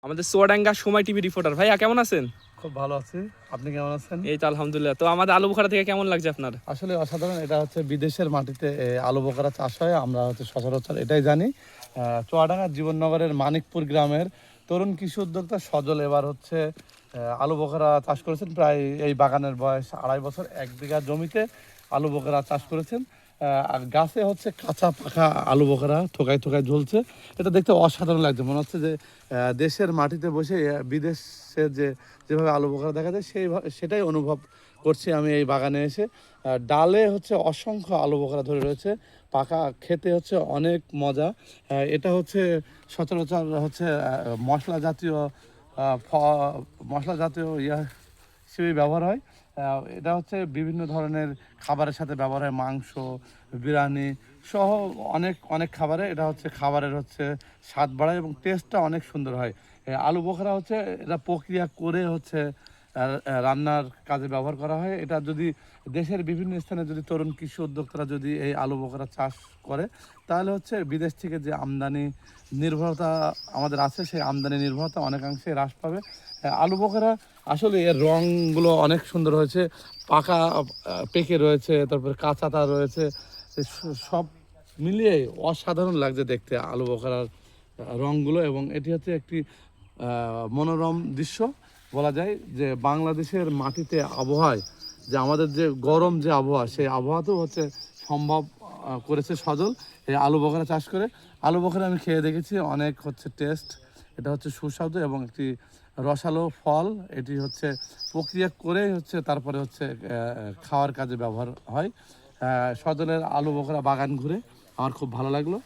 আমাদের চুয়াডাঙ্গা সময় TV reporter. ভাইয়া কেমন আছেন? খুব ভালো আছি। আপনি কেমন আছেন? এই তো আলহামদুলিল্লাহ। তো আমাদের আলু বোখারা থেকে কেমন লাগছে আপনার? আসলে অসাধারণ। এটা হচ্ছে বিদেশের মাটিতে আলু বোখারা চাষ হয়, আমরা হচ্ছে সচরাচর এটাই জানি। চুয়াডাঙ্গার জীবননগরের মানিকপুর গ্রামের তরুণ কৃষি উদ্যোক্তা সজল এবার হচ্ছে আলু বোখারা চাষ করেছেন। প্রায় এই বাগানের বয়স 2.5 বছর। 1 বিঘা জমিতে আলু বোখারা চাষ করেছেন। আর গাছে হচ্ছে কাঁচা পাকা আলু বোখারা থোকায় থোকায় ঝুলছে। এটা দেখতে অসাধারণ লাগছে, মনে হচ্ছে যে দেশের মাটিতে বসে বিদেশে যেভাবে আলু বোখারা দেখা যায় সেটাই অনুভব করছি আমি এই বাগানে এসে। ডালে হচ্ছে অসংখ্য আলু বোখারা ধরে রয়েছে, পাকা খেতে হচ্ছে অনেক মজা। এটা হচ্ছে সচরাচর হচ্ছে মশলা জাতীয় মশলা জাতীয় হিসেবে ব্যবহার হয়। এটা হচ্ছে বিভিন্ন ধরনের খাবারের সাথে ব্যবহার হয়, মাংস, বিরিয়ানি সহ অনেক অনেক খাবারে এটা হচ্ছে খাবারের হচ্ছে স্বাদ বাড়ায় এবং টেস্টটা অনেক সুন্দর হয়। আলু বোখারা হচ্ছে এটা প্রক্রিয়া করে হচ্ছে রান্নার কাজে ব্যবহার করা হয়। এটা যদি দেশের বিভিন্ন স্থানে যদি তরুণ কৃষি উদ্যোক্তারা যদি এই আলু বোখারা চাষ করে, তাহলে হচ্ছে বিদেশ থেকে যে আমদানি নির্ভরতা আমাদের আছে, সেই আমদানি নির্ভরতা অনেকাংশে হ্রাস পাবে। আলু বোখারা আসলে এর রঙগুলো অনেক সুন্দর হয়েছে, পাকা পেকে রয়েছে, তারপরে কাঁচাটা রয়েছে, সব মিলিয়ে অসাধারণ লাগছে দেখতে আলু বোখারার রঙগুলো। এবং এটি হচ্ছে একটি মনোরম দৃশ্য বলা যায়, যে বাংলাদেশের মাটিতে আবহাওয়ায় যে আমাদের যে গরম যে আবহাওয়া, সেই আবহাওয়াতেও হচ্ছে সম্ভব করেছে সজল এই আলু বোখারা চাষ করে। আলু বোখারা আমি খেয়ে দেখেছি, অনেক হচ্ছে টেস্ট, এটা হচ্ছে সুস্বাদু এবং একটি রসালো ফল। এটি হচ্ছে প্রক্রিয়া করে হচ্ছে তারপরে হচ্ছে খাওয়ার কাজে ব্যবহার হয়। সজলের আলু বোখারা বাগান ঘুরে আমার খুব ভালো লাগলো।